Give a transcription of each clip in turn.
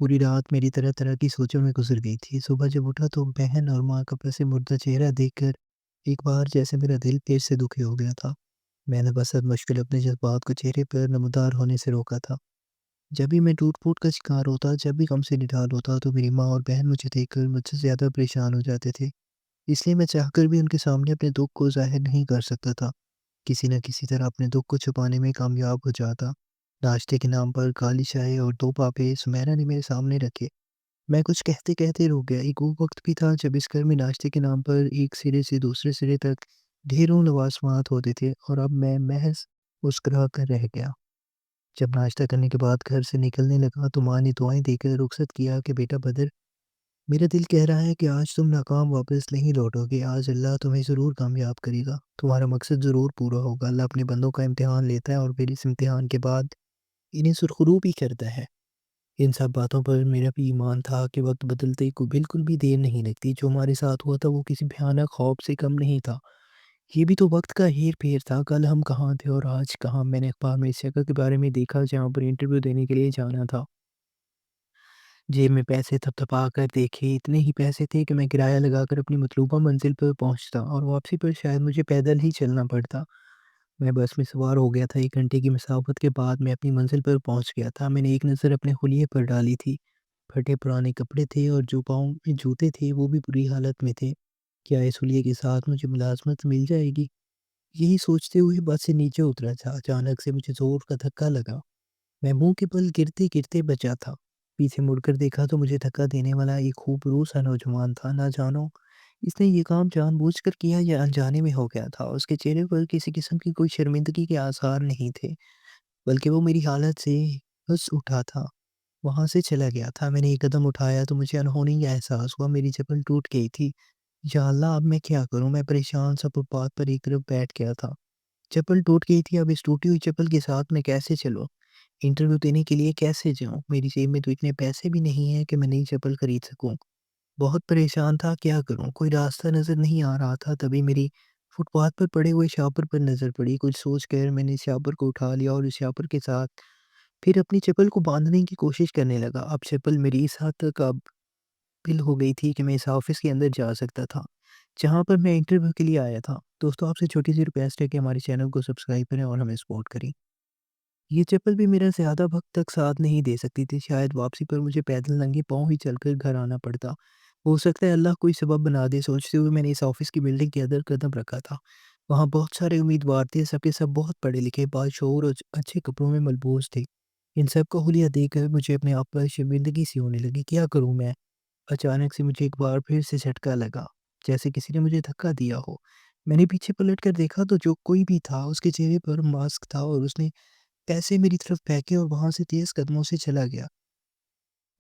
पूरी रात मेरी तरह तरह की सोचों में गुजर गई थी। सुबह जब उठा तो बहन और माँ का से मुर्दा चेहरा देखकर एक बार जैसे मेरा दिल फिर से दुखी हो गया था। मैंने बस हद मुश्किल अपने जज्बात को चेहरे पर नमदार होने से रोका था। जब भी मैं टूट फूट का शिकार होता, जब भी गम से निढाल होता, तो मेरी माँ और बहन मुझे देखकर मुझसे ज़्यादा परेशान हो जाते थे। इसलिए मैं चाहकर भी उनके सामने अपने दुख को जाहिर नहीं कर सकता था। किसी न किसी तरह अपने दुख को छुपाने में कामयाब हो जाता। नाश्ते के नाम पर काली चाय और दो पापे सुमेरा ने मेरे सामने रखे। मैं कुछ कहते-कहते रुक गया। एक वो वक़्त भी था जब इस घर में नाश्ते के नाम पर एक सिरे से दूसरे सिरे तक ढेरों लवाज़मात होते थे और अब मैं महज़ मुस्कुरा कर रह गया। जब नाश्ता करने के बाद घर से निकलने लगा तो माँ ने दुआएँ देकर रुखसत किया कि बेटा बदर, मेरा दिल कह रहा है कि आज तुम नाकाम वापस नहीं लौटोगे। आज अल्लाह तुम्हें ज़रूर कामयाब करेगा। तुम्हारा मकसद ज़रूर पूरा होगा। अल्लाह अपने बंदों का इम्तिहान लेता है और फिर इस इम्तिहान के बाद इन्हें सुरखरू भी करता है। इन सब बातों पर मेरा भी ईमान था कि वक्त बदलते को बिल्कुल भी देर नहीं लगती। जो हमारे साथ हुआ था वो किसी भयानक खौफ से कम नहीं था। ये भी तो वक्त का हेर फेर था। कल हम कहाँ थे और आज कहाँ। मैंने अखबार में इस जगह के बारे में देखा जहाँ पर इंटरव्यू देने के लिए जाना था। जेब में पैसे थपथपा कर देखे, इतने ही पैसे थे कि मैं किराया लगाकर अपनी मतलूबा मंजिल पर पहुंचता और वापसी पर शायद मुझे पैदल ही चलना पड़ता। मैं बस में सवार हो गया था। 1 घंटे की मसाफत के बाद मैं अपनी मंजिल पर पहुंच गया था। मैंने एक नज़र अपने हुलिये पर डाली थी। फटे पुराने कपड़े थे और जो पाँव में जूते थे वो भी बुरी हालत में थे। क्या इस हुलिये के साथ मुझे मुलाजमत मिल जाएगी? यही सोचते हुए बस से नीचे उतरा था। अचानक से मुझे ज़ोर का धक्का लगा। मैं मुंह के बल गिरते-गिरते बचा था। पीछे मुड़कर देखा तो मुझे धक्का देने वाला एक खूबरूप सा नौजवान था। ना जानो इसने ये काम जानबूझकर किया या अनजाने में हो गया था। उसके चेहरे पर किसी किस्म की कोई शर्मिंदगी के आसार नहीं थे, बल्कि वो मेरी हालत से हँस उठा था। वहाँ से चला गया था। मैंने एक कदम उठाया तो मुझे अनहोनी का एहसास हुआ। मेरी चप्पल टूट गई थी। या अल्लाह! अब मैं क्या करूँ? मैं परेशान सा फुटपाथ पर एक तरफ बैठ गया था। चप्पल टूट गई थी। अब इस टूटी हुई चप्पल के साथ मैं कैसे चलूँ? इंटरव्यू देने के लिए कैसे जाऊँ? मेरी जेब में तो इतने पैसे भी नहीं हैं कि मैं नई चप्पल खरीद सकूँ। बहुत परेशान था, क्या करूँ? कोई रास्ता नज़र नहीं आ रहा था। तभी मेरी फुटपाथ पर पड़े हुए शापर पर नज़र पड़ी। कुछ सोच कर मैंने शापर को उठा लिया और उस शापर के साथ फिर अपनी चप्पल को बाँधने की कोशिश करने लगा। अब चप्पल मेरी इस हद तक काबिल हो गई थी कि मैं इस ऑफ़िस के अंदर जा सकता था, जहाँ पर मैं इंटरव्यू के लिए आया था। दोस्तों, आपसे छोटी-सी रिक्वेस्ट है कि हमारे चैनल को सब्सक्राइब करें और हमें सपोर्ट करें। ये चप्पल भी मेरा ज़्यादा वक़्त तक साथ नहीं दे सकती थी। शायद वापसी पर मुझे पैदल नंगे पाँव ही चलकर घर आना पड़ता। हो सकता है अल्लाह कोई सबब बना दे, सोचते हुए मैंने इस ऑफ़िस की बिल्डिंग के अंदर कदम रखा था। वहाँ बहुत सारे उम्मीदवार थे, सब के सब बहुत पढ़े-लिखे, बाशऊर और अच्छे कपड़ों में मलबूस थे। इन सब का हुलिया देखकर मुझे अपने आप पर शर्मिंदगी सी होने लगी। क्या करूँ मैं? अचानक से मुझे एक बार फिर से झटका लगा, जैसे किसी ने मुझे धक्का दिया हो। मैंने पीछे पलट कर देखा तो जो कोई भी था, उसके चेहरे पर मास्क था और उसने पैसे मेरी तरफ फेंके और वहाँ से तेज़ कदमों से चला गया।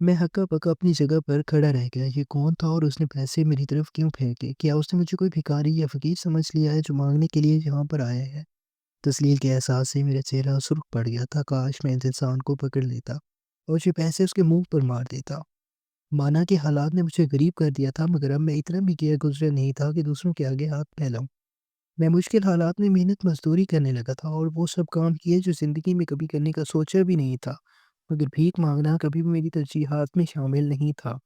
मैं हक्का-बक्का अपनी जगह पर खड़ा रह गया। ये कौन था और उसने पैसे मेरी तरफ क्यों फेंके? क्या उसने मुझे कोई भिखारी या फ़कीर समझ लिया है जो माँगने के लिए यहाँ पर आया है? तस्लील के एहसास से मेरा चेहरा सुर्ख पड़ गया था। काश मैं इस इंसान को पकड़ लेता और ये पैसे उसके मुँह पर मार देता। माना कि हालात ने मुझे गरीब कर दिया था, मगर अब मैं इतना भी गिर-गुज़रा नहीं था कि दूसरों के आगे हाथ फैलाऊँ। मैं मुश्किल हालात में मेहनत मज़दूरी करने लगा था और वो सब काम किए जो ज़िंदगी में कभी करने का सोचा भी नहीं था। मगर भीख माँगना कभी भी मेरी तरजीहात में शामिल नहीं था।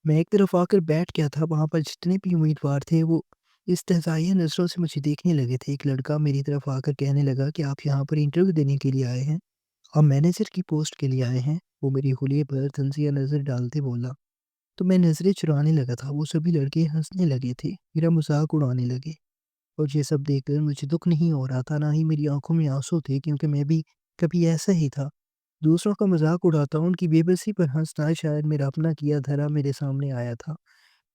मैं एक तरफ आकर बैठ गया था, वहाँ पर जितने भी उम्मीदवार थे वो इस्तेज़ाइया नज़रों से मुझे देखने लगे थे। एक लड़का मेरी तरफ आकर कहने लगा कि आप यहाँ पर इंटरव्यू देने के लिए आए हैं? आप मैनेजर की पोस्ट के लिए आए हैं? वो मेरी हुलिये पर तंज़िया नज़र डालते बोला। तो मैं नज़रें चुराने लगा था। वो सभी लड़के हँसने लगे थे, मेरा मज़ाक उड़ाने लगे। और ये सब देखकर मुझे दुःख नहीं हो रहा था, ना ही मेरी आँखों में आँसू थे, क्योंकि मैं भी कभी ऐसा ही था। दूसरों का मज़ाक उड़ाता, उनकी बेबसी पर हँसना, शायद मेरा अपना किया धरा मेरे सामने आया था।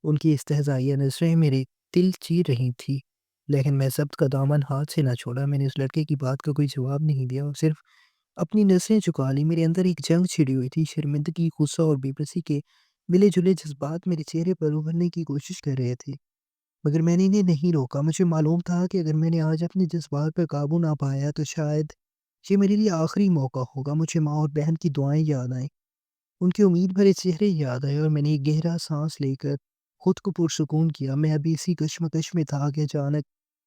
उनकी इस्तेहज़ाइया नज़रें मेरे दिल चीर रही थीं। लेकिन मैं ज़ब्त का दामन हाथ से ना छोड़ा। मैंने उस लड़के की बात का कोई जवाब नहीं दिया और सिर्फ़ अपनी नज़रें झुका लीं। मेरे अंदर एक जंग छिड़ी हुई थी। शर्मिंदगी, गुस्सा और बेबसी के मिले-जुले जज़्बात मेरे चेहरे पर उभरने की कोशिश कर रहे थे। मगर मैंने इन्हें नहीं रोका। मुझे मालूम था कि अगर मैंने आज अपने जज़्बात पर काबू ना पाया तो शायद ये मेरे लिए आखिरी मौका होगा। मुझे माँ और बहन की दुआएँ याद आईं, उनके उम्मीद भरे चेहरे याद आए और मैंने एक गहरा साँस लेकर खुद को पुरसुकून किया। मैं अभी इसी कश्मकश में था कि अचानक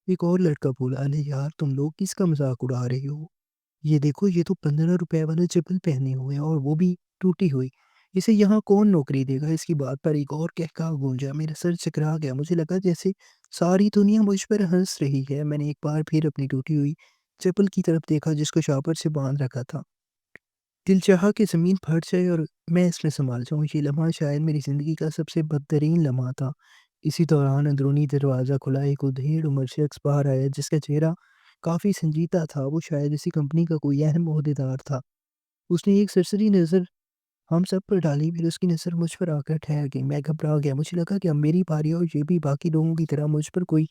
एक और लड़का बोला, "अरे यार, तुम लोग किसका मज़ाक उड़ा रहे हो? ये देखो, ये तो ₹15 वाला चप्पल पहने हुए हैं और वो भी टूटी हुई। इसे यहाँ कौन नौकरी देगा? इसकी बात पर एक और कहका गूंजा। मेरा सर चकरा गया। मुझे लगा जैसे सारी दुनिया मुझ पर हंस रही है। मैंने एक बार फिर अपनी टूटी हुई चप्पल की तरफ देखा जिसको शॉपर से बांध रखा था। दिल चाहा कि ज़मीन फट जाए और मैं इसमें संभाल जाऊँ। ये लम्हा शायद मेरी ज़िंदगी का सबसे बदतरीन लम्हा था। इसी दौरान अंदरूनी दरवाज़ा खुला, एक उधेड़ उम्र शख्स बाहर आया जिसका चेहरा काफ़ी संजीदा था। वो शायद इसी कंपनी का कोई अहम ओहदेदार था। उसने एक सरसरी नज़र हम सब पर डाली, फिर उसकी नज़र मुझ पर आकर ठहर गई। मैं घबरा गया। मुझे लगा कि अब मेरी बारी है और ये भी बाकी लोगों की तरह मुझ पर कोई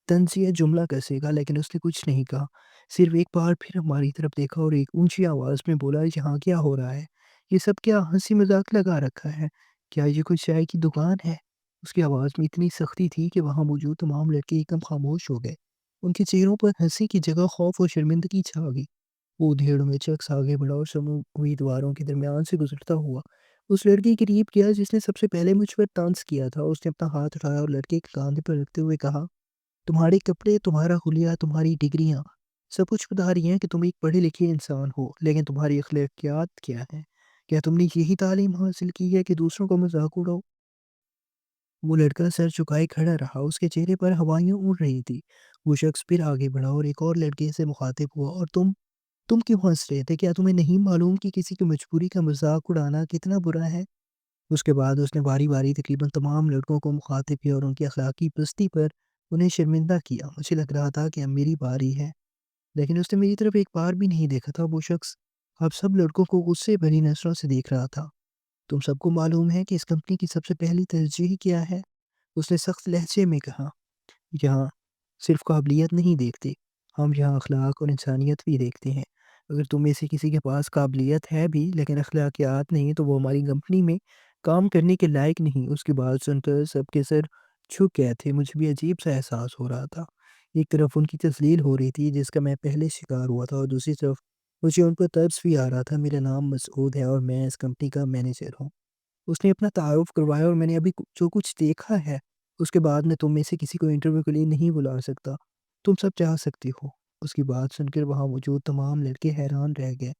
तंज़ या जुमला कसेगा, लेकिन उसने कुछ नहीं कहा। सिर्फ़ एक बार फिर हमारी तरफ देखा और एक ऊँची आवाज़ में बोला, यहाँ क्या हो रहा है? ये सब क्या हँसी-मज़ाक लगा रखा है? क्या ये कोई चाय की दुकान है? उसकी आवाज़ में इतनी सख्ती थी कि वहाँ मौजूद तमाम लड़के एकदम खामोश हो गए। उनके चेहरों पर हँसी की जगह खौफ़ और शर्मिंदगी छा गई। वो उधेड़ में शख्स आगे बढ़ा और समूह हुई दीवारों के दरमियान से गुजरता हुआ उस लड़के के करीब गया जिसने सबसे पहले मुझ पर तंज किया था। उसने अपना हाथ उठाया और लड़के के कांधे पर रखते हुए कहा, तुम्हारे कपड़े, तुम्हारा हुलिया, तुम्हारी डिग्रियां सब कुछ बता रही हैं कि तुम एक पढ़े लिखे इंसान हो, लेकिन तुम्हारी अखलाकियात क्या है? क्या तुमने यही तालीम हासिल की है कि दूसरों का मजाक उड़ाओ? वो लड़का सर झुकाए खड़ा रहा। उसके चेहरे पर हवाइयां उड़ रही थी। वो शख्स फिर आगे बढ़ा और एक और लड़के से मुखातिब हुआ, और तुम क्यों हँस रहे थे? क्या तुम्हें नहीं मालूम कि किसी की मजबूरी का मज़ाक उड़ाना कितना बुरा है? उसके बाद उसने बारी-बारी तकरीबन तमाम लड़कों को मुखातिब किया और उनकी अखलाकी पस्ती पर उन्हें शर्मिंदा किया। मुझे लग रहा था कि अब मेरी बारी है, लेकिन उसने मेरी तरफ एक बार भी नहीं देखा था। वो शख्स अब सब लड़कों को गुस्से भरी नज़रों से देख रहा था। तुम सबको मालूम है कि इस कंपनी की सबसे पहली तरजीह क्या है? उसने सख्त लहजे में कहा। यहाँ सिर्फ काबिलियत नहीं देखते, हम यहाँ अखलाक और इंसानियत भी देखते हैं। अगर तुम में से किसी के पास काबिलियत है भी लेकिन अखलाकियात नहीं, तो वो हमारी कंपनी में काम करने के लायक नहीं। उसकी बात सुनकर सबके सर झुक गए थे। मुझे भी अजीब सा एहसास हो रहा था। एक तरफ उनकी तस्लील हो रही थी जिसका मैं पहले शिकार हुआ था, और दूसरी तरफ मुझे उन पर तरस भी आ रहा था। मेरा नाम मसूद है और मैं इस कंपनी का मैनेजर हूँ। उसने अपना तारुफ़ करवाया, और मैंने अभी जो कुछ देखा है, उसके बाद मैं तुम में से किसी को इंटरव्यू के लिए नहीं बुला सकता। तुम सब जा सकती हो। उसकी बात सुनकर वहाँ मौजूद तमाम लड़के हैरान रह गए।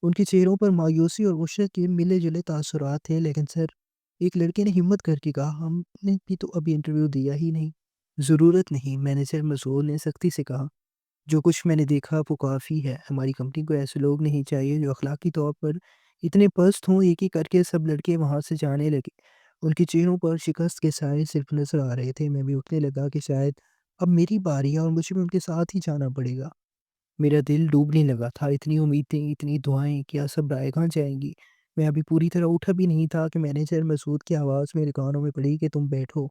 उनके चेहरों पर मायूसी और गुस्से के मिले-जुले तासुरात थे, लेकिन सर, एक लड़के ने हिम्मत करके कहा, हमने भी तो अभी इंटरव्यू दिया ही नहीं। ज़रूरत नहीं, मैनेजर मसूद ने सख्ती से कहा। जो कुछ मैंने देखा वो काफ़ी है। हमारी कंपनी को ऐसे लोग नहीं चाहिए जो अखलाकी तौर पर इतने पस्त हों। एक-एक करके सब लड़के वहाँ से जाने लगे। उनके चेहरों पर शिकस्त के साए सिर्फ़ नज़र आ रहे थे। मैं भी उठने लगा कि शायद अब मेरी बारी है और मुझे भी उनके साथ ही जाना पड़ेगा। मेरा दिल डूबने लगा था। इतनी उम्मीदें, इतनी दुआएँ, क्या सब राह कहाँ जाएँगी? मैं अभी पूरी तरह उठा भी नहीं था कि मैनेजर मसूद की आवाज़ मेरे कानों में पड़ी कि तुम बैठो।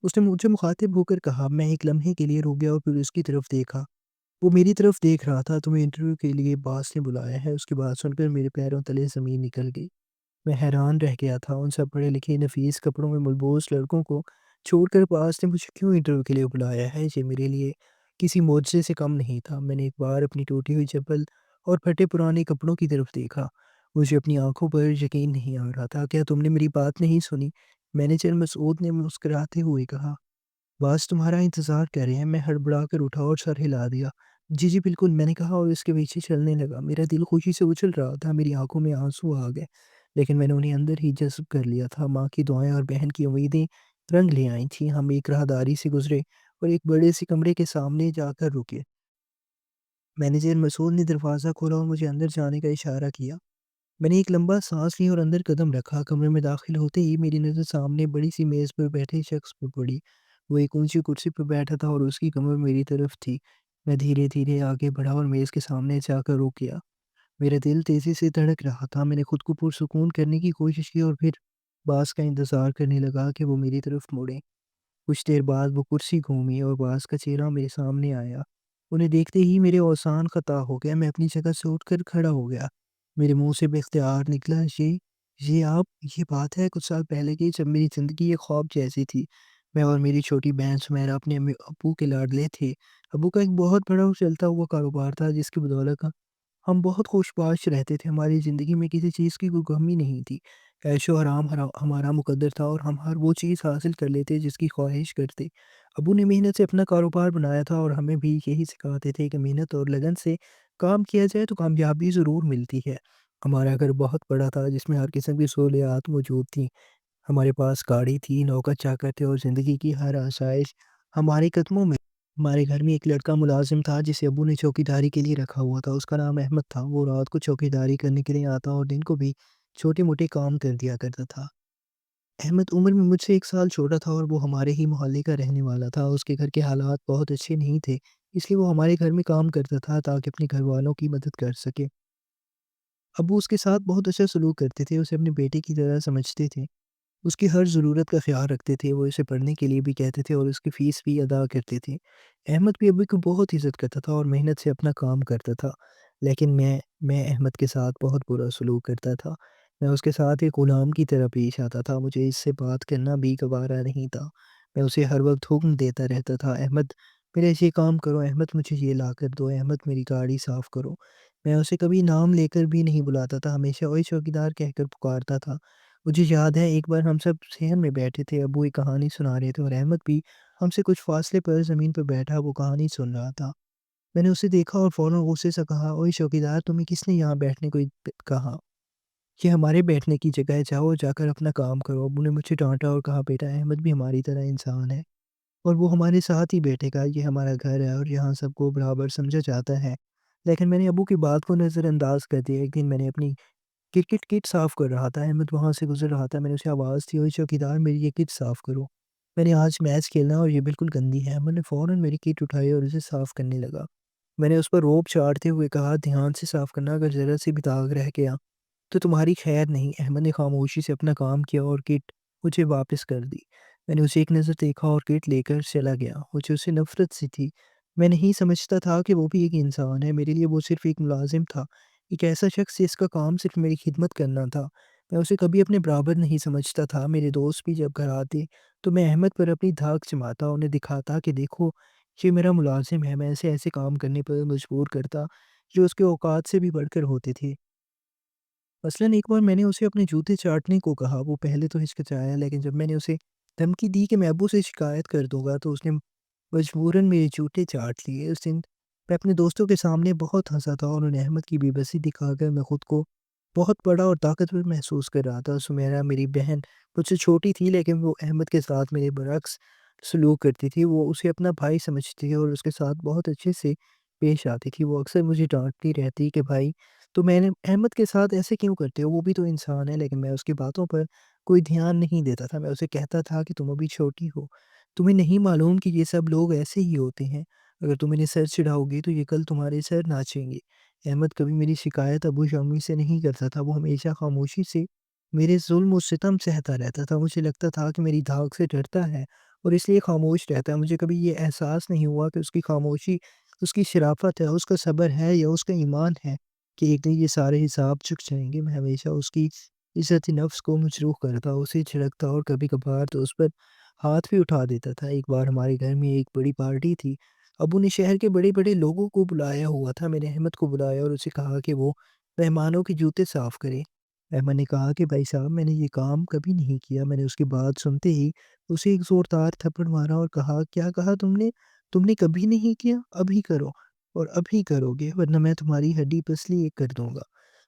उसने मुझे मुखातिब होकर कहा। मैं एक लम्हे के लिए रुक गया और फिर उसकी तरफ देखा। वो मेरी तरफ देख रहा था। तुम्हें इंटरव्यू के लिए बॉस ने बुलाया है। उसकी बात सुनकर मेरे पैरों तले ज़मीन निकल गई। मैं हैरान रह गया था। उन सब पढ़े लिखे नफीस कपड़ों में मलबूस लड़कों को छोड़कर बॉस ने मुझे क्यों इंटरव्यू के लिए बुलाया है? ये मेरे लिए किसी मोर्चे से कम नहीं था। मैंने एक बार अपनी टूटी हुई चप्पल और फटे पुराने कपड़ों की तरफ देखा। मुझे अपनी आंखों पर यकीन नहीं आ रहा था। क्या तुमने मेरी बात नहीं सुनी? मैनेजर मसूद ने मुस्कुराते हुए कहा। बस तुम्हारा इंतज़ार कर रहे हैं। मैं हड़बड़ाकर उठा और सर हिला दिया। जी, जी, बिल्कुल, मैंने कहा और उसके पीछे चलने लगा। मेरा दिल खुशी से उछल रहा था, मेरी आँखों में आँसू आ गए, लेकिन मैंने उन्हें अंदर ही जज़्ब कर लिया था। माँ की दुआएँ और बहन की उम्मीदें रंग ले आई थीं। हम एक राहदारी से गुज़रे और एक बड़े से कमरे के सामने जाकर रुके। मैनेजर मसूद ने दरवाज़ा खोला और मुझे अंदर जाने का इशारा किया। मैंने एक लंबा साँस लिया और अंदर कदम रखा। कमरे में दाखिल होते ही मेरी नज़र सामने बड़ी-सी मेज़ पर बैठे शख़्स पर पड़ी। वो एक ऊँची कुर्सी पर बैठा था और उसकी कमर मेरी तरफ थी। मैं धीरे-धीरे आगे बढ़ा और मेज़ के सामने जाकर रुक गया। मेरा दिल तेज़ी से धड़क रहा था। मैंने खुद को पुरसुकून करने की कोशिश की और फिर बास का इंतज़ार करने लगा कि वो मेरी तरफ मुड़े। कुछ देर बाद वो कुर्सी घूमी और बास का चेहरा मेरे सामने आया। उन्हें देखते ही मेरे औसान ख़ता हो गया। मैं अपनी जगह से उठकर खड़ा हो गया। मेरे मुँह से बेख्तियार निकला, ये आप ये बात है कुछ साल पहले की जब मेरी ज़िंदगी एक ख्वाब जैसी थी। मैं और मेरी छोटी बहन सुमैरा अपने अम्मी अब्बू के लाडले थे। अब्बू का एक बहुत बड़ा और चलता हुआ कारोबार था जिसकी बदौलत हम बहुत खुशबाश रहते थे। हमारी ज़िंदगी में किसी चीज़ की कोई कमी नहीं थी। ऐशो-आराम हमारा मुकद्दर था और हम हर वो चीज़ हासिल कर लेते जिसकी ख्वाहिश करते। अब्बू ने मेहनत से अपना कारोबार बनाया था और हमें भी यही सिखाते थे कि मेहनत और लगन से काम किया जाए तो कामयाबी ज़रूर मिलती है। ہمارا گھر بہت بڑا تھا جس میں ہر قسم کی سہولیات موجود تھیں۔ ہمارے پاس گاڑی تھی، نوکر چاکر تھے اور زندگی کی ہر آسائش ہمارے قدموں میں۔ ہمارے گھر میں ایک لڑکا ملازم تھا جسے ابو نے چوکیداری کے لیے رکھا ہوا تھا۔ اس کا نام احمد تھا۔ وہ رات کو چوکیداری کرنے کے لیے آتا اور دن کو بھی چھوٹے موٹے کام کر دیا کرتا تھا۔ احمد عمر میں مجھ سے 1 سال چھوٹا تھا اور وہ ہمارے ہی محلے کا رہنے والا تھا۔ اس کے گھر کے حالات بہت اچھے نہیں تھے، اس لیے وہ ہمارے گھر میں کام کرتا تھا تاکہ اپنے گھر والوں کی مدد کر سکے۔ ابو اس کے ساتھ بہت اچھا سلوک کرتے تھے، اسے اپنے بیٹے کی طرح سمجھتے تھے، اس کی ہر ضرورت کا خیال رکھتے تھے۔ وہ اسے پڑھنے کے لیے بھی کہتے تھے اور اس کی فیس بھی ادا کرتے تھے۔ احمد بھی ابو کو بہت عزت کرتا تھا اور محنت سے اپنا کام کرتا تھا، لیکن میں احمد کے ساتھ بہت برا سلوک کرتا تھا۔ میں اس کے ساتھ ایک غلام کی طرح پیش آتا تھا، مجھے اس سے بات کرنا بھی گوارا نہیں تھا۔ میں اسے ہر وقت حکم دیتا رہتا تھا، احمد میرے یہ کام کرو، احمد مجھے یہ لا کر دو، احمد میری گاڑی صاف کرو۔ میں اسے کبھی نام لے کر بھی نہیں بلاتا تھا، ہمیشہ اوئے چوکیدار کہہ کر پکارتا تھا۔ مجھے یاد ہے ایک بار ہم سب صحن میں بیٹھے تھے، ابو ایک کہانی سنا رہے تھے اور احمد بھی ہم سے کچھ فاصلے پر زمین پر بیٹھا وہ کہانی سن رہا تھا۔ میں نے اسے دیکھا اور فوراً غصے سے کہا، اوئے چوکیدار تمہیں کس نے یہاں بیٹھنے کو کہا؟ یہ ہمارے بیٹھنے کی جگہ ہے، جاؤ اور جا کر اپنا کام کرو۔ ابو نے مجھے ڈانٹا اور کہا، بیٹا احمد بھی ہماری طرح انسان ہے اور وہ ہمارے ساتھ ہی بیٹھے گا، یہ ہمارا گھر ہے اور یہاں سب کو برابر سمجھا جاتا ہے۔ لیکن میں نے ابو کی بات کو نظر انداز کر دیا۔ ایک دن میں نے اپنی کرکٹ کٹ صاف کر رہا تھا، احمد وہاں سے گزر رہا تھا، میں نے اسے آواز دی، اوئے چوکیدار میری یہ کٹ صاف کرو، میں نے آج میچ کھیلنا اور یہ بالکل گندی ہے۔ احمد نے فوراً میری کٹ اٹھائی اور اسے صاف کرنے لگا۔ میں نے اس پر روب چاڑتے ہوئے کہا، دھیان سے صاف کرنا، اگر ذرا سی بھی داغ رہ گیا تو تمہاری خیر نہیں۔ احمد نے خاموشی سے اپنا کام کیا اور کٹ مجھے واپس کر دی۔ میں نے اسے ایک نظر دیکھا اور کٹ لے کر چلا گیا۔ مجھے اسے نفرت سی تھی، میں نہیں سمجھتا تھا کہ وہ بھی ایک انسان ہے۔ میرے لیے وہ صرف ایک ملازم تھا، ایک ایسا شخص جس کا کام صرف میری خدمت کرنا تھا۔ میں اسے کبھی اپنے برابر نہیں سمجھتا تھا۔ میرے دوست بھی جب گھر آتے تو میں احمد پر اپنی دھاک جماتا، انہیں دکھاتا کہ دیکھو یہ میرا ملازم ہے، میں اسے ایسے کام کرنے پر مجبور کرتا جو اس کے اوقات سے بھی بڑھ کر ہوتے تھے۔ مثلاً ایک بار میں نے اسے اپنے جوتے چاٹنے کو کہا، وہ پہلے تو ہچکچایا، لیکن جب میں نے اسے دھمکی دی کہ میں ابو سے شکایت کر دوں گا تو اس نے مجبوراً میرے جوتے چاٹ لیے۔ اس دن میں اپنے دوستوں کے سامنے بہت ہنسا تھا اور انہیں احمد کی بے بسی دکھا کر میں خود کو بہت بڑا اور طاقتور محسوس کر رہا تھا۔ سمیرہ میری بہن مجھ سے چھوٹی تھی لیکن وہ احمد کے ساتھ میرے برعکس سلوک کرتی تھی، وہ اسے اپنا بھائی سمجھتی تھی اور اس کے ساتھ بہت اچھے سے پیش آتی تھی۔ وہ اکثر مجھے ڈانٹتی رہتی کہ بھائی تو میں نے احمد کے ساتھ ایسے کیوں کرتے ہو، وہ بھی تو انسان ہے، لیکن میں اس کی باتوں پر کوئی دھیان نہیں دیتا تھا۔ میں اسے کہتا تھا کہ تم ابھی چھوٹی ہو، تمہیں نہیں معلوم کہ یہ سب لوگ ایسے ہی ہوتے ہیں، اگر تم انہیں سر چڑھاؤ گی تو یہ کل تمہارے سر ناچیں گے۔ احمد کبھی میری شکایت ابو یا امی سے نہیں کرتا تھا، وہ ہمیشہ خاموشی سے میرے ظلم و ستم سہتا رہتا تھا۔ مجھے لگتا تھا کہ میری دھاک سے ڈرتا ہے اور اس لیے خاموش رہتا ہے۔ مجھے کبھی یہ احساس نہیں ہوا کہ اس کی خاموشی اس کی شرافت ہے، اس کا صبر ہے یا اس کا ایمان ہے کہ ایک دن یہ سارے حساب چک جائیں گے۔ میں ہمیشہ اس کی عزت نفس کو مجروح کرتا، اسے جھڑکتا اور کبھی کبھار تو اس پر ہاتھ بھی اٹھا دیتا تھا۔ ایک بار ہمارے گھر میں ایک بڑی پارٹی تھی، ابو نے شہر کے بڑے بڑے لوگوں کو بلایا ہوا تھا۔ میں نے احمد کو بلایا اور اسے کہا کہ وہ مہمانوں کے جوتے صاف کرے۔ احمد نے کہا کہ بھائی صاحب میں نے یہ کام کبھی نہیں کیا۔ میں نے اس کی بات سنتے ہی اسے ایک زوردار تھپڑ مارا اور کہا، کیا کہا تم نے کبھی نہیں کیا، ابھی کرو اور ابھی کرو گے ورنہ میں تمہاری ہڈی پسلی ایک کر دوں گا۔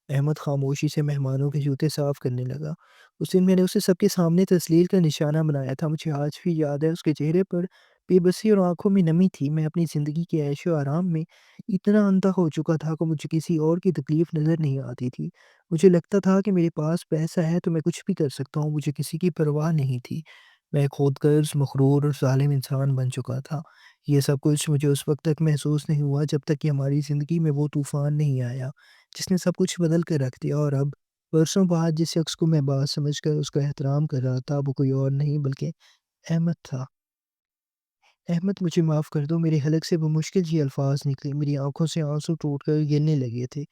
احمد خاموشی سے مہمانوں کے جوتے صاف کرنے لگا۔ اس دن میں نے اسے سب کے سامنے تذلیل کا نشانہ بنایا تھا۔ مجھے آج بھی یاد ہے اس کے چہرے پر بے بسی اور آنکھوں میں نمی تھی۔ میں اپنی زندگی کے عیش و آرام میں اتنا اندھا ہو چکا تھا کہ مجھے کسی اور کی تکلیف نظر نہیں آتی تھی۔ مجھے لگتا تھا کہ میرے پاس پیسہ ہے تو میں کچھ بھی کر سکتا ہوں، مجھے کسی کی پرواہ نہیں تھی۔ میں ایک خود غرض، مغرور اور ظالم انسان بن چکا تھا۔ یہ سب کچھ مجھے اس وقت تک محسوس نہیں ہوا جب تک کہ ہماری زندگی میں وہ طوفان نہیں آیا جس نے سب کچھ بدل کر رکھ دیا۔ اور اب برسوں بعد جس شخص کو میں باز سمجھ کر اس کا احترام کر رہا تھا وہ کوئی اور نہیں بلکہ احمد تھا۔ احمد مجھے معاف کر دو، میرے حلق سے بمشکل یہ الفاظ نکلے، میری آنکھوں سے آنسو ٹوٹ کر گرنے لگے تھے۔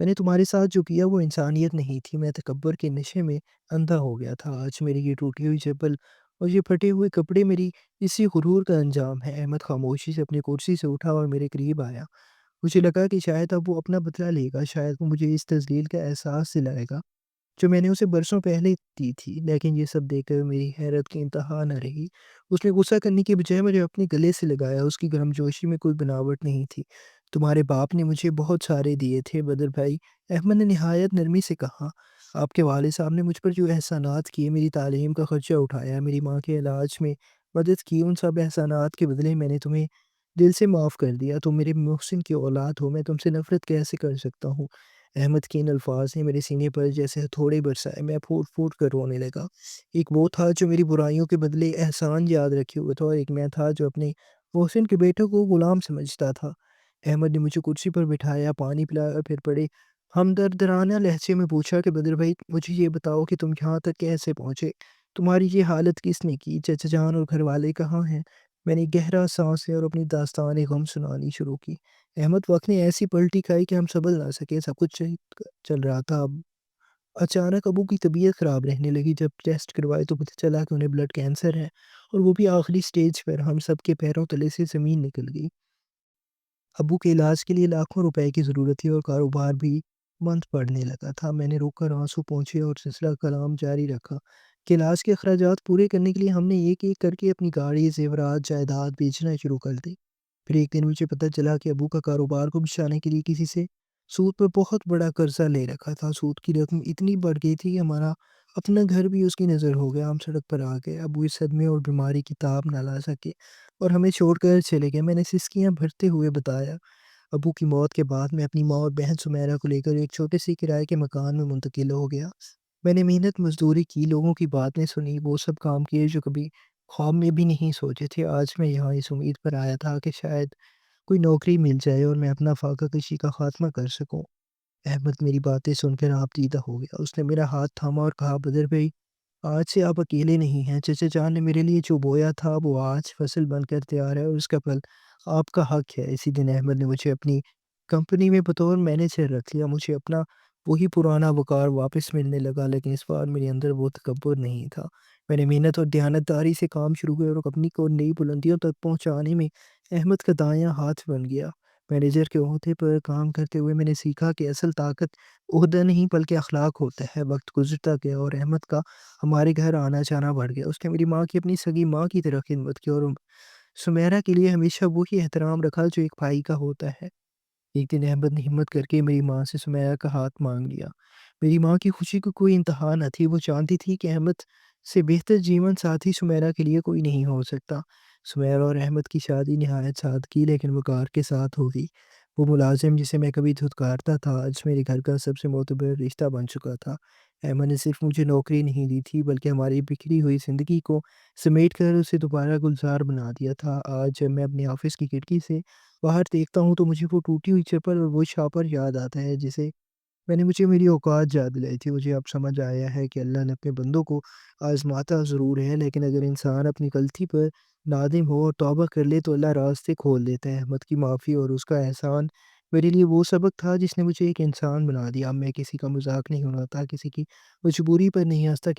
میں نے تمہارے ساتھ جو کیا وہ انسانیت نہیں تھی، میں تکبر کے نشے میں اندھا ہو گیا تھا۔ آج میری یہ ٹوٹی ہوئی چپل اور یہ پھٹے ہوئے کپڑے میری اسی غرور کا انجام ہے۔ احمد خاموشی سے اپنی کرسی سے اٹھا اور میرے قریب آیا۔ مجھے لگا کہ شاید اب وہ اپنا بدلہ لے گا، شاید وہ مجھے اس تذلیل کا احساس دلائے گا جو میں نے اسے برسوں پہلے دی تھی، لیکن یہ سب دیکھ کر میری حیرت کی انتہا نہ رہی۔ اس نے غصہ کرنے کے بجائے مجھے اپنے گلے سے لگایا، اس کی گرمجوشی میں کوئی بناوٹ نہیں تھی۔ तुम्हारे बाप ने मुझे बहुत सहारे दिए थे बदर भाई। अहमद ने निहायत नरमी से कहा। आपके वालिद साहब ने मुझ पर जो एहसानात किए, मेरी तालीम का खर्चा उठाया, मेरी माँ के इलाज में मदद की, उन सब एहसानात के बदले मैंने तुम्हें दिल से माफ़ कर दिया। तुम मेरे मोहसिन की औलाद हो, मैं तुमसे नफ़रत कैसे कर सकता हूँ? अहमद के इन अल्फाज ने मेरे सीने पर जैसे हथौड़े बरसाए। मैं फूट फूट कर रोने लगा। एक वो था जो मेरी बुराइयों के बदले एहसान याद रखे हुए था, और एक मैं था जो अपने मोहसिन के बेटे को गुलाम समझता था। अहमद ने मुझे कुर्सी पर बिठाया, पानी पिलाया, फिर बड़े हमदर्दराना लहजे में पूछा कि बदर भाई, मुझे ये बताओ कि तुम यहाँ तक कैसे पहुँचे? तुम्हारी ये हालत किसने की? चचा जान और घरवाले कहाँ हैं? मैंने गहरा साँस लिया और अपनी दास्तान गम सुनानी शुरू की। अहमद वक़्त ने ऐसी पलटी खाई कि हम सँभल ना सके। सब कुछ सही चल रहा था। अब अचानक अबू की तबीयत ख़राब रहने लगी। जब टेस्ट करवाए तो पता चला कि उन्हें ब्लड कैंसर है, और वो भी आखिरी स्टेज पर। हम सब के पैरों तले से ज़मीन निकल गई। अब्बू के इलाज के लिए लाखों रुपए की ज़रूरत थी, और कारोबार भी मंद पड़ने लगा था। मैंने रुक कर आँसू पोंछे और सिलसिला कलाम जारी रखा कि इलाज के अखराजात पूरे करने के लिए हमने एक-एक करके अपनी गाड़ी, ज़ेवरात, जायदाद बेचना शुरू कर दी। फिर एक दिन मुझे पता चला कि अब्बू का कारोबार को बिछाने के लिए किसी से सूद पर बहुत बड़ा कर्ज़ा ले रखा था। सूद की रकम इतनी बढ़ गई थी कि हमारा अपना घर भी उसकी नज़र हो गया। हम सड़क पर आ गए। अब्बू इस सदमे और बीमारी की ताब ना ला सके और हमें छोड़कर चले गए। मैंने सिसकियाँ भरते हुए बताया, अब्बू की मौत के बाद मैं अपनी माँ और बहन सुमैरा को लेकर एक छोटे से किराए के मकान में मुंतकिल हो गया। मैंने मेहनत मज़दूरी की, लोगों की बातें सुनी, वो सब काम किए जो कभी ख्वाब में भी नहीं सोचे थे। आज मैं यहाँ इस उम्मीद पर आया था कि शायद कोई नौकरी मिल जाए और मैं अपना फाका कशी का खात्मा कर सकूँ। अहमद मेरी बातें सुनकर आपदीदा हो गया। उसने मेरा हाथ थामा और कहा, बदर भाई, आज से आप अकेले नहीं हैं। चचा जान ने मेरे लिए जो बोया था वो आज फसल बनकर तैयार है, और उसका फल आपका हक है। इसी दिन अहमद ने मुझे अपनी कंपनी में बतौर मैनेजर रख लिया। मुझे अपना वही पुराना वक़ार वापस मिलने लगा, लेकिन इस बार मेरे अंदर वो तकब्बुर नहीं था। मैंने मेहनत और दयानतदारी से काम शुरू किया, और कंपनी को नई बुलंदियों तक पहुँचाने में अहमद का दायाँ हाथ बन गया। मैनेजर के ओहदे पर काम करते हुए मैंने सीखा कि असल ताकत ओहदा नहीं बल्कि अखलाक होता है। वक़्त गुज़रता गया और अहमद का हमारे घर आना-जाना बढ़ गया। उसने मेरी माँ की अपनी सगी माँ की तरह खिदमत की, और सुमैरा के लिए हमेशा वही एहतराम रखा जो एक भाई का होता है। एक दिन अहमद ने हिम्मत करके मेरी माँ से सुमैया का हाथ माँग लिया। मेरी माँ की खुशी को कोई इंतहा न थी। वो जानती थी कि अहमद से बेहतर जीवन साथी सुमैरा के लिए कोई नहीं हो सकता। सुमैरा और अहमद की शादी निहायत सादगी लेकिन वक़ार के साथ हो गई। वो मुलाज़िम जिसे मैं कभी धुतकारता था, आज मेरे घर का सबसे मोतबर रिश्ता बन चुका था। अहमद ने सिर्फ़ मुझे नौकरी नहीं दी थी, बल्कि हमारी बिखरी हुई ज़िंदगी को समेट कर उसे दोबारा गुलज़ार बना दिया था। आज जब मैं अपने ऑफ़िस की खिड़की से बाहर देखता हूँ तो मुझे वो टूटी हुई चप्पल और वो छापर याद आता है जिसे मैंने मुझे मेरी औकात याद दिलाई थी। मुझे अब समझ आया है कि अल्लाह ने अपने बंदों को आज़माता ज़रूर है, लेकिन अगर इंसान अपनी गलती पर नादिम हो और तौबा कर ले तो अल्लाह रास्ते खोल देता है। अहमद की माफ़ी और उसका एहसान मेरे लिए वो सबक था जिसने मुझे एक इंसान बना दिया। अब मैं किसी का मज़ाक नहीं उड़ाता, किसी की मजबूरी पर नहीं हँसता,